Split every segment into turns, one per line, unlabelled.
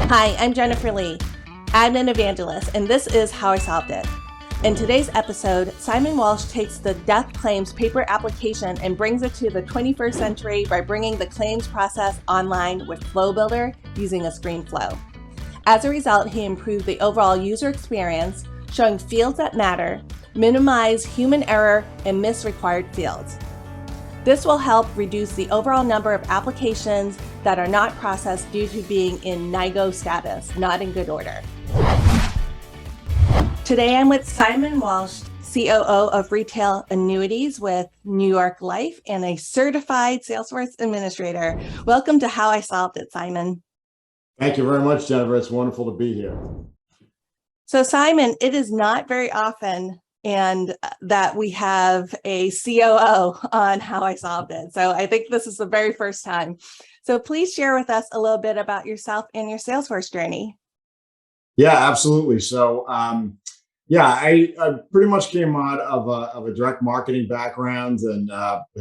Hi, I'm Jennifer Lee, admin evangelist, and this is How I Solved It. In today's episode, Simon Walsh takes the death claims paper application and brings it to the 21st century by bringing the claims process online with Flow Builder using a screen flow. As a result, he improved the overall user experience, showing fields that matter, minimize human error, and miss required fields. This will help reduce the overall number of applications that are not processed due to being in NIGO status, not in good order. Today I'm with Simon Walsh, COO of Retail Annuities with New York Life and a certified Salesforce administrator. Welcome to How I Solved It, Simon.
Thank you very much, Jennifer. It's wonderful to be here.
So Simon, it is not very often that we have a COO on How I Solved It. So I think this is the very first time. So please share with us a little bit about yourself and your Salesforce journey.
Yeah, absolutely. So, I pretty much came out of a direct marketing background and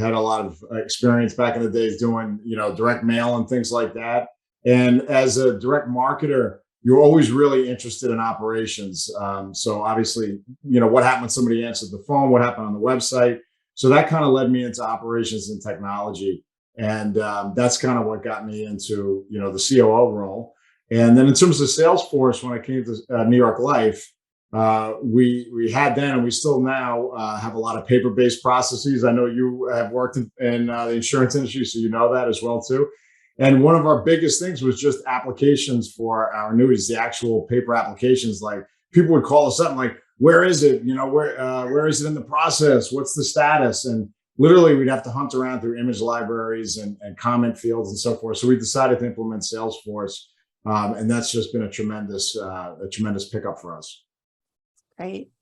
had a lot of experience back in the days doing, direct mail and things like that. And as a direct marketer, you're always really interested in operations. So obviously, what happened when somebody answered the phone, what happened on the website. So that kind of led me into operations and technology. And that's kind of what got me into, the COO role. And then in terms of Salesforce, when I came to New York Life, we had then, and we still now have a lot of paper-based processes. I know you have worked in the insurance industry, so you know that as well too. And one of our biggest things was just applications for our annuities, the actual paper applications. Like people would call us up and like, where is it? Where is it in the process? What's the status? And literally we'd have to hunt around through image libraries and comment fields and so forth. So we decided to implement Salesforce. And that's just been a tremendous pickup for us.
Great.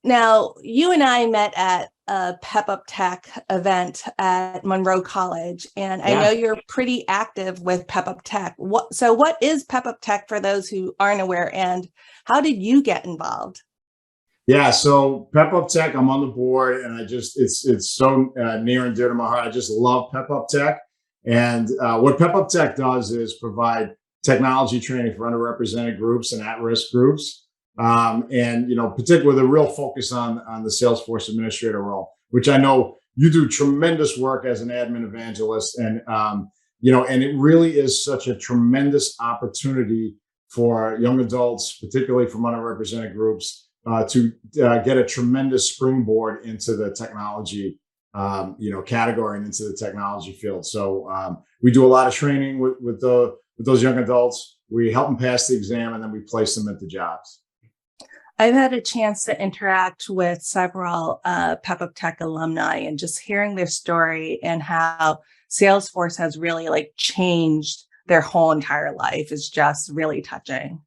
Now, you and I met at a Pep-Up Tech event at Monroe College, and I know you're pretty active with Pep-Up Tech. So what is Pep-Up Tech for those who aren't aware, and how did you get involved?
Yeah, so Pep-Up Tech, I'm on the board, and it's so near and dear to my heart. I just love Pep-Up Tech. And what Pep-Up Tech does is provide technology training for underrepresented groups and at-risk groups. Particularly with a real focus on the Salesforce administrator role, which I know you do tremendous work as an admin evangelist. And it really is such a tremendous opportunity for young adults, particularly from underrepresented groups, to get a tremendous springboard into the technology, category and into the technology field. So we do a lot of training with those young adults. We help them pass the exam, and then we place them into jobs.
I've had a chance to interact with several Pep-Up Tech alumni, and just hearing their story and how Salesforce has really changed their whole entire life is just really touching.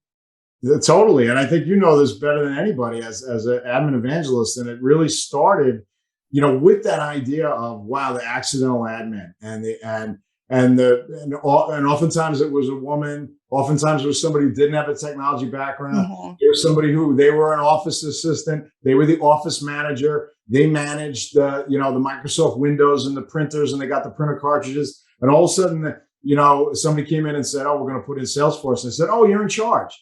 Totally. And I think you know this better than anybody as an admin evangelist. And it really started, with that idea of, wow, the accidental admin and oftentimes it was a woman. Oftentimes it was somebody who didn't have a technology background.
Mm-hmm.
There was somebody who they were an office assistant. They were the office manager. They managed the Microsoft Windows and the printers, and they got the printer cartridges. And all of a sudden, somebody came in and said, "Oh, we're going to put in Salesforce." And they said, "Oh, you're in charge."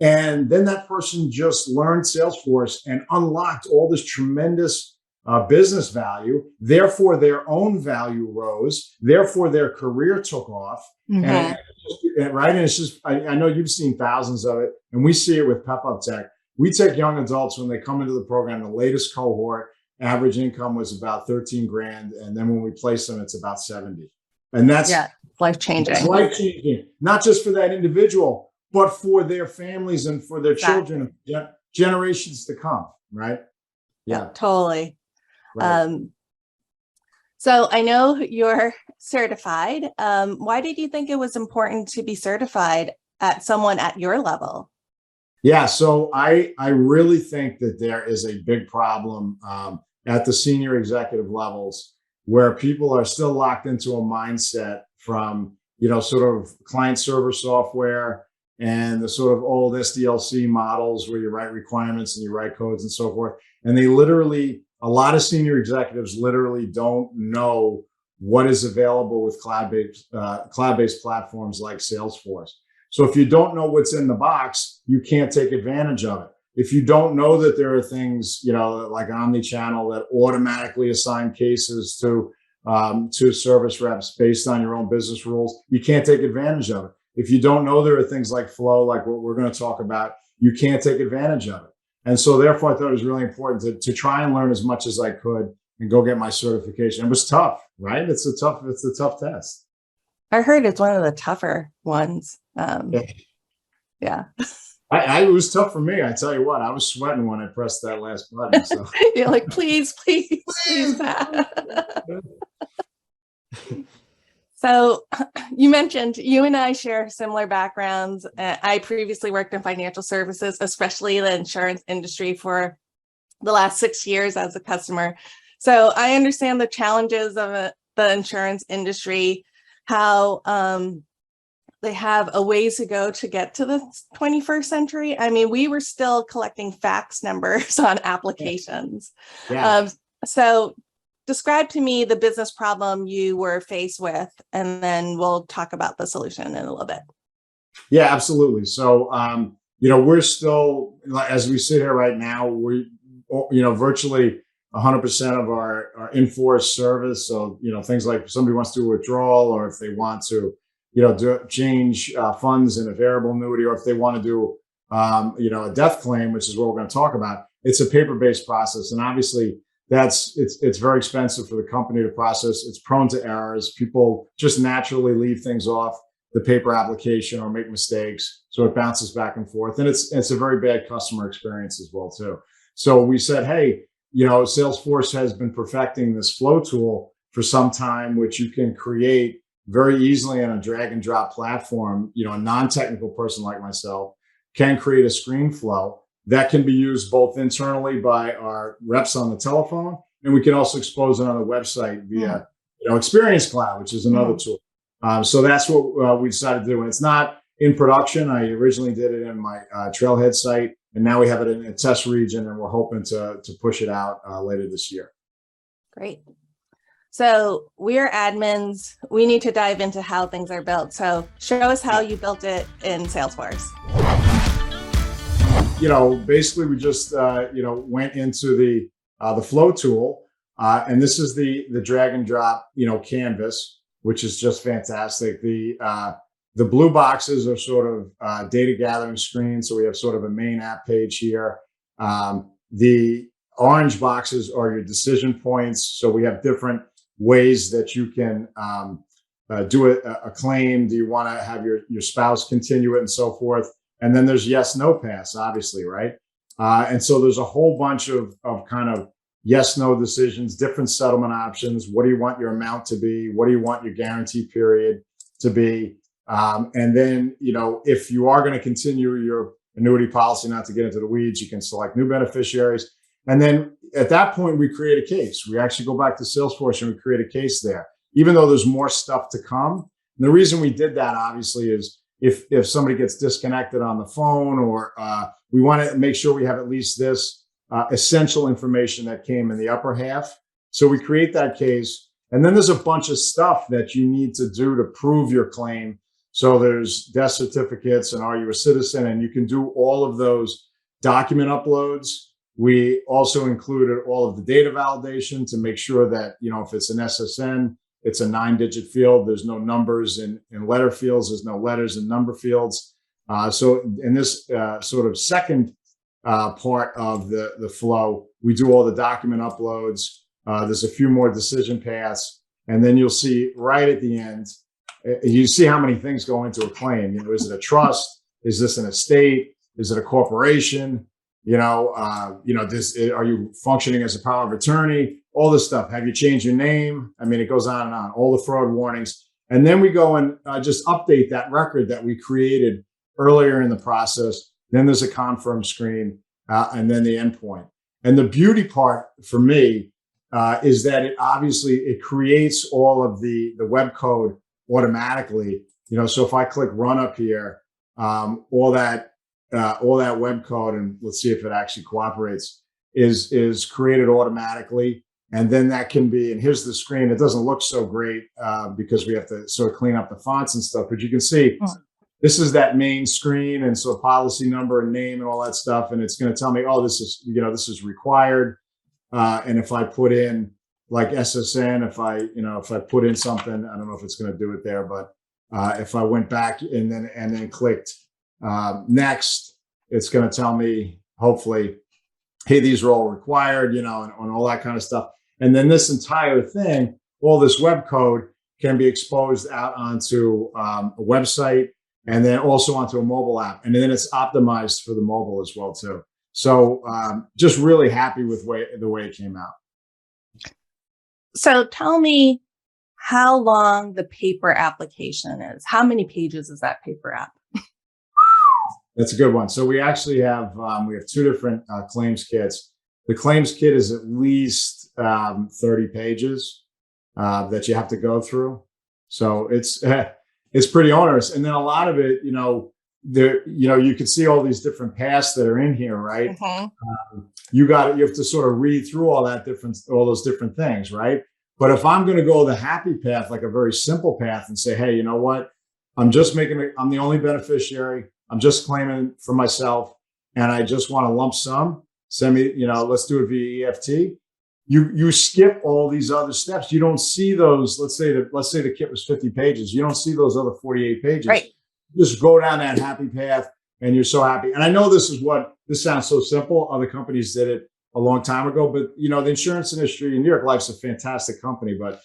And then that person just learned Salesforce and unlocked all this tremendous business value. Therefore, their own value rose. Therefore, their career took off.
Mm-hmm.
And it's just, I know you've seen thousands of it, and we see it with Pep-Up Tech. We take young adults when they come into the program. The latest cohort average income was about 13 grand, and then when we place them, it's about 70. And that's
life changing.
It's life changing, not just for that individual, but for their families and for their children, generations to come. Right?
Yeah, totally.
Right.
So I know you're certified. Why did you think it was important to be certified at someone at your level?
Yeah, so I really think that there is a big problem at the senior executive levels where people are still locked into a mindset from, sort of client server software and the sort of old SDLC models where you write requirements and you write codes and so forth. And a lot of senior executives literally don't know what is available with cloud-based platforms like Salesforce. So if you don't know what's in the box, you can't take advantage of it. If you don't know that there are things, like omni-channel that automatically assign cases to service reps based on your own business rules, you can't take advantage of it. If you don't know there are things like flow, like what we're going to talk about, you can't take advantage of it. And so therefore I thought it was really important to try and learn as much as I could and go get my certification. It was tough, right? It's a tough test.
I heard it's one of the tougher ones.
Yeah.
Yeah.
It was tough for me. I tell you what, I was sweating when I pressed that last button. So
You're like, please, Pat. So you mentioned you and I share similar backgrounds. I previously worked in financial services, especially the insurance industry, for the last 6 years as a customer. So I understand the challenges of the insurance industry, how they have a ways to go to get to the 21st century. I mean, we were still collecting fax numbers on applications.
yeah.
So describe to me the business problem you were faced with, and then we'll talk about the solution in a little bit.
Yeah, absolutely. So, we're still, as we sit here right now, virtually 100% of our in-force service. So, things like if somebody wants to do a withdrawal, or if they want to, change funds in a variable annuity, or if they want to do, a death claim, which is what we're going to talk about, it's a paper-based process. And obviously it's very expensive for the company to process. It's prone to errors. People just naturally leave things off the paper application or make mistakes. So it bounces back and forth. And it's a very bad customer experience as well, too. So we said, hey, Salesforce has been perfecting this flow tool for some time, which you can create very easily on a drag and drop platform. A non-technical person like myself can create a screen flow that can be used both internally by our reps on the telephone, and we can also expose it on the website via, Experience Cloud, which is another tool. So that's what we decided to do. And it's not in production. I originally did it in my Trailhead site, and now we have it in a test region, and we're hoping to push it out later this year.
Great. So we're admins. We need to dive into how things are built. So show us how you built it in Salesforce.
Basically we just, went into the flow tool, and this is the drag and drop, canvas, which is just fantastic. The blue boxes are sort of data gathering screens. So we have sort of a main app page here. The orange boxes are your decision points. So we have different ways that you can do a claim. Do you want to have your spouse continue it, and so forth? And then there's yes, no pass, obviously, right? And so there's a whole bunch of kind of yes, no decisions, different settlement options. What do you want your amount to be? What do you want your guarantee period to be? And then, if you are going to continue your annuity policy, not to get into the weeds, you can select new beneficiaries. And then at that point, we create a case. We actually go back to Salesforce and we create a case there, even though there's more stuff to come. And the reason we did that, obviously, is if somebody gets disconnected on the phone, or we want to make sure we have at least this essential information that came in the upper half. So we create that case. And then there's a bunch of stuff that you need to do to prove your claim. So there's death certificates and are you a citizen? And you can do all of those document uploads. We also included all of the data validation to make sure that, if it's an SSN, it's a 9-digit field. There's no numbers in letter fields. There's no letters in number fields. So in this sort of second part of the flow, we do all the document uploads. There's a few more decision paths. And then you'll see right at the end, you see how many things go into a claim. Is it a trust? Is this an estate? Is it a corporation? Are you functioning as a power of attorney? All this stuff. Have you changed your name? I mean, it goes on and on, all the fraud warnings. And then we go and just update that record that we created earlier in the process. Then there's a confirm screen, and then the endpoint. And the beauty part for me is that it creates all of the web code automatically. So if I click run up here, all that web code, and let's see if it actually cooperates, is created automatically. And then that can be, and here's the screen. It doesn't look so great because we have to sort of clean up the fonts and stuff, but you can see this is that main screen, and so policy number and name and all that stuff, and it's going to tell me, oh, this is required. And if I put in like SSN, if I put in something, I don't know if it's going to do it there, but if I went back and then clicked next, it's going to tell me, hopefully, hey, these are all required, and all that kind of stuff. And then this entire thing, all this web code can be exposed out onto a website and then also onto a mobile app. And then it's optimized for the mobile as well, too. So just really happy with the way it came out.
So tell me how long the paper application is. How many pages is that paper app?
That's a good one. So we actually have two different claims kits. The claims kit is at least 30 pages that you have to go through. So it's pretty onerous. And then a lot of it, you can see all these different paths that are in here, right?
Mm-hmm.
You have to sort of read through all those different things, right? But if I'm going to go the happy path, like a very simple path, and say, hey, you know what? I'm the only beneficiary. I'm just claiming for myself, and I just want a lump sum. Send me, let's do it via EFT. You skip all these other steps. You don't see those. Let's say the kit was 50 pages. You don't see those other 48 pages.
Right.
You just go down that happy path, and you're so happy. And I know this sounds so simple. Other companies did it a long time ago, but the insurance industry in New York Life's a fantastic company, but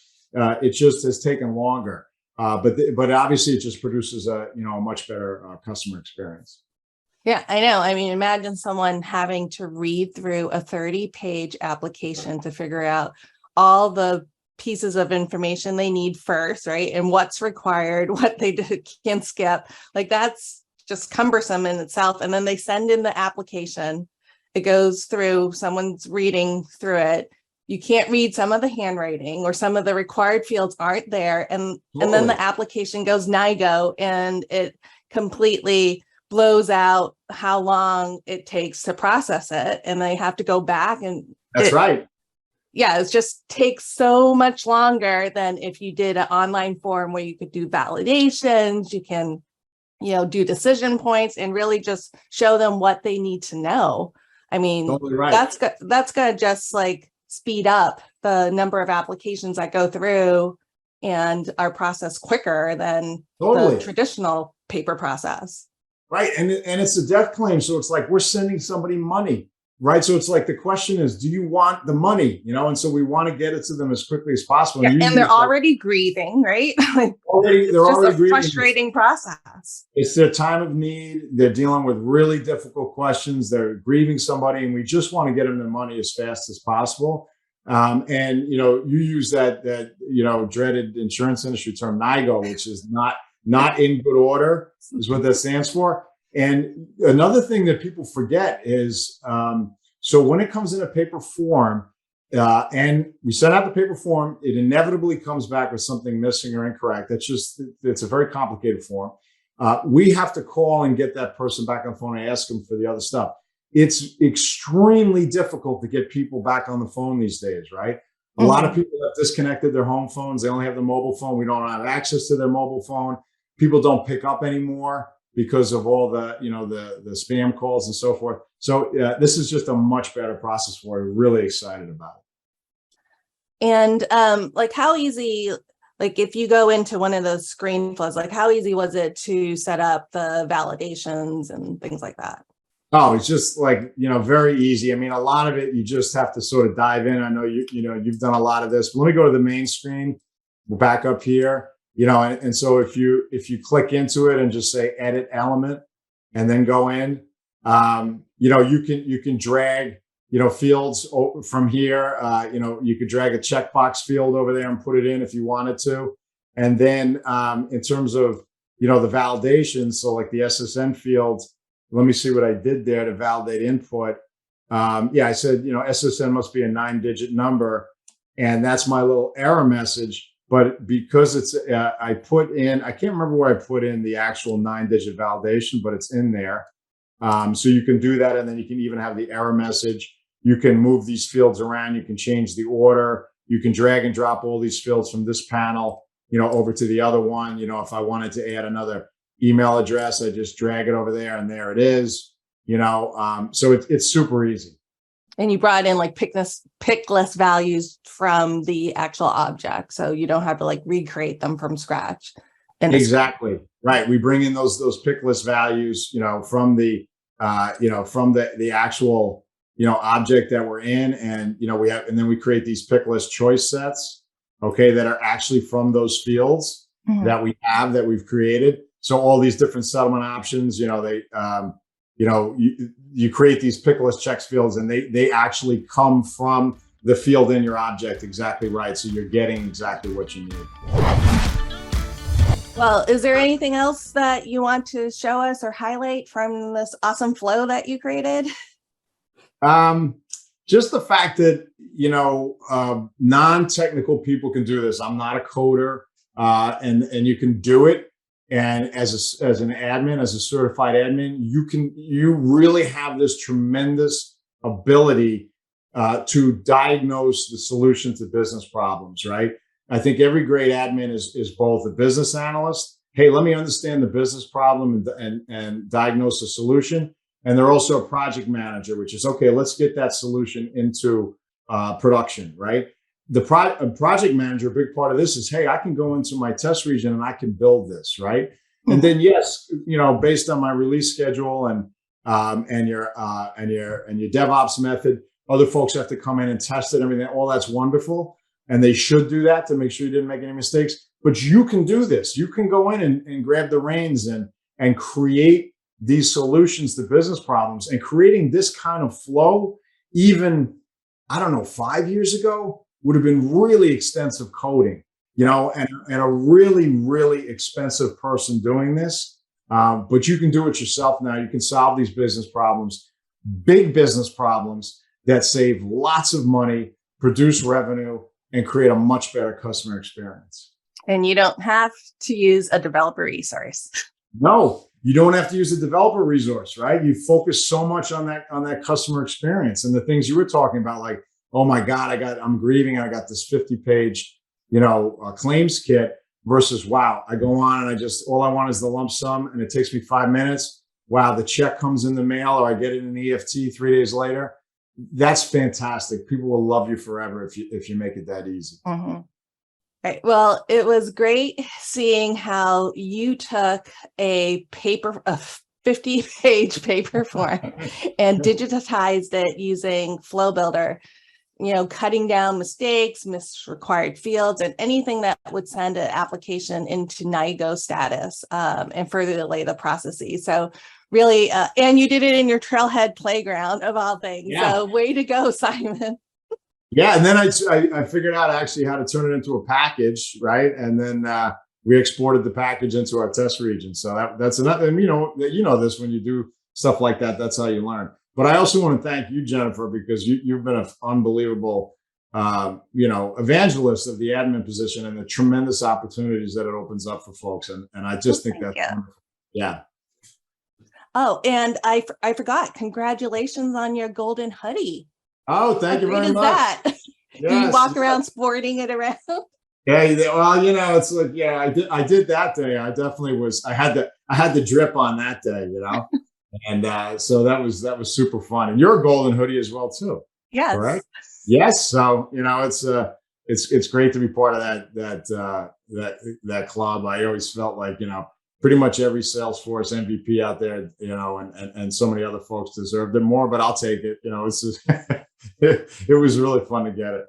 it just has taken longer. But obviously it just produces a much better customer experience.
Yeah, I know. I mean, imagine someone having to read through a 30-page application to figure out all the pieces of information they need first, right? And what's required, what they can skip. Like, that's just cumbersome in itself. And then they send in the application. It goes through, someone's reading through it. You can't read some of the handwriting, or some of the required fields aren't there. And then the application goes NIGO, and it completely blows out how long it takes to process it. And they have to go back and
that's right.
Yeah, it just takes so much longer than if you did an online form where you could do validations, you can, do decision points and really just show them what they need to know. I mean,
totally right.
That's going to just like speed up the number of applications that go through and are processed quicker than the traditional paper process.
Right. And it's a death claim. So it's like we're sending somebody money, right? So it's like the question is, do you want the money? And so we want to get it to them as quickly as possible.
Yeah, and they're already grieving, right?
They're already grieving.
Frustrating process.
It's their time of need. They're dealing with really difficult questions. They're grieving somebody, and we just want to get them the money as fast as possible. And you use that dreaded insurance industry term NIGO, which is not in good order, is what that stands for. And another thing that people forget is, so when it comes in a paper form, and we send out the paper form, it inevitably comes back with something missing or incorrect. It's a very complicated form. We have to call and get that person back on the phone and ask them for the other stuff. It's extremely difficult to get people back on the phone these days, right? A lot of people have disconnected their home phones. They only have the mobile phone. We don't have access to their mobile phone. People don't pick up anymore because of all the spam calls and so forth. So this is just a much better process for you. Really excited about it.
And like, how easy, like if you go into one of those screen flows, like how easy was it to set up the validations and things like that?
Oh, it's just like, very easy. I mean, a lot of it, you just have to sort of dive in. I know you've done a lot of this, but let me go to the main screen. We're back up here, and so if you click into it and just say edit element and then go in, you can drag, fields from here. You could drag a checkbox field over there and put it in if you wanted to. And then in terms of, the validation, so like the SSN fields, let me see what I did there to validate input. I said, SSN must be a 9-digit number. And that's my little error message. But because I can't remember where I put in the actual 9-digit validation, but it's in there. So you can do that. And then you can even have the error message. You can move these fields around. You can change the order. You can drag and drop all these fields from this panel, over to the other one. If I wanted to add another email address. I just drag it over there and there it is, so it's super easy.
And you brought in like pick list values from the actual object. So you don't have to like recreate them from scratch.
Exactly. Right. We bring in those pick list values, from the actual, object that we're in. And, and then we create these pick list choice sets, okay, that are actually from those fields that we've created. So all these different settlement options, you create these pick list checks fields, and they actually come from the field in your object. Exactly right. So you're getting exactly what you need.
Well, is there anything else that you want to show us or highlight from this awesome flow that you created?
Just the fact that, non-technical people can do this. I'm not a coder, and you can do it. And as an admin, as a certified admin, you really have this tremendous ability to diagnose the solution to business problems, right? I think every great admin is both a business analyst. Hey, let me understand the business problem and diagnose the solution. And they're also a project manager, which is, okay, let's get that solution into production, right? The project manager, a big part of this is, hey, I can go into my test region and I can build this, right? And then, yes, based on my release schedule and your DevOps method, other folks have to come in and test it. Everything, all that's wonderful, and they should do that to make sure you didn't make any mistakes. But you can do this. You can go in and grab the reins and create these solutions to business problems. And creating this kind of flow, even 5 years ago, would have been really extensive coding, and a really, really expensive person doing this. But you can do it yourself now. You can solve these business problems, big business problems that save lots of money, produce revenue, and create a much better customer experience.
And you don't have to use a developer resource.
No, you don't have to use a developer resource, right? You focus so much on that customer experience and the things you were talking about, like, oh my God, I'm grieving. I got this 50-page, claims kit versus, wow, I go on and all I want is the lump sum and it takes me 5 minutes. Wow, the check comes in the mail or I get it in an EFT 3 days later. That's fantastic. People will love you forever if you make it that easy.
Mm-hmm. Right. Well, it was great seeing how you took a 50-page paper form and digitized it using Flow Builder, cutting down mistakes, misrequired fields, and anything that would send an application into NIGO status and further delay the processes. So really, and you did it in your Trailhead playground of all things. Yeah. So way to go, Simon.
Yeah, and then I figured out actually how to turn it into a package, right? And then we exported the package into our test region. So that's another, and this when you do stuff like that, that's how you learn. But I also want to thank you, Jennifer, because you've been an unbelievable, evangelist of the admin position and the tremendous opportunities that it opens up for folks. And I just think that's wonderful. Yeah.
Oh, and I forgot. Congratulations on your golden hoodie.
Oh, thank you very much.
That? Yes, do you walk around sporting it around?
Yeah, well, it's like, yeah, I did that day. I definitely was. I had the drip on that day, and so that was super fun. And you're a golden hoodie as well too.
Yes.
Correct? Yes. So it's great to be part of that club. I always felt like pretty much every Salesforce MVP out there, and so many other folks deserved it more, but I'll take it. It's just, it was really fun to get it.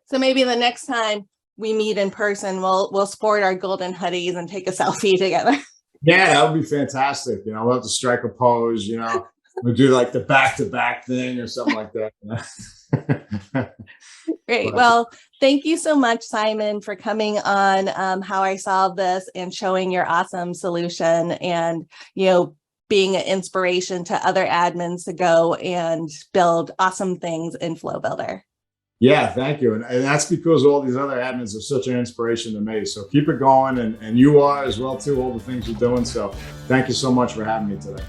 So maybe the next time we meet in person, we'll sport our golden hoodies and take a selfie together.
Yeah, that would be fantastic. We'll have to strike a pose, we'll do like the back-to-back thing or something like that.
Great. Well, thank you so much, Simon, for coming on How I Solve This and showing your awesome solution and, being an inspiration to other admins to go and build awesome things in Flow Builder.
Yeah, thank you. And that's because all these other admins are such an inspiration to me. So keep it going. And you are as well, too, all the things you're doing. So thank you so much for having me today.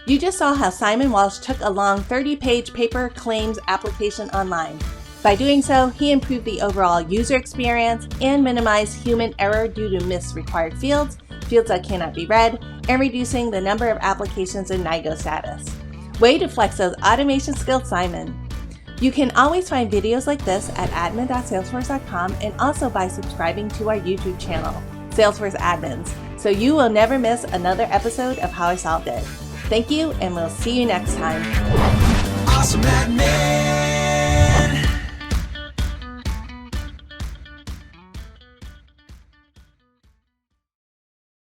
You just saw how Simon Walsh took a long 30-page paper claims application online. By doing so, he improved the overall user experience and minimized human error due to missed required fields that cannot be read, and reducing the number of applications in NIGO status. Way to flex those automation skills, Simon. You can always find videos like this at admin.salesforce.com and also by subscribing to our YouTube channel, Salesforce Admins, so you will never miss another episode of How I Solved It. Thank you, and we'll see you next time.
Awesome admin.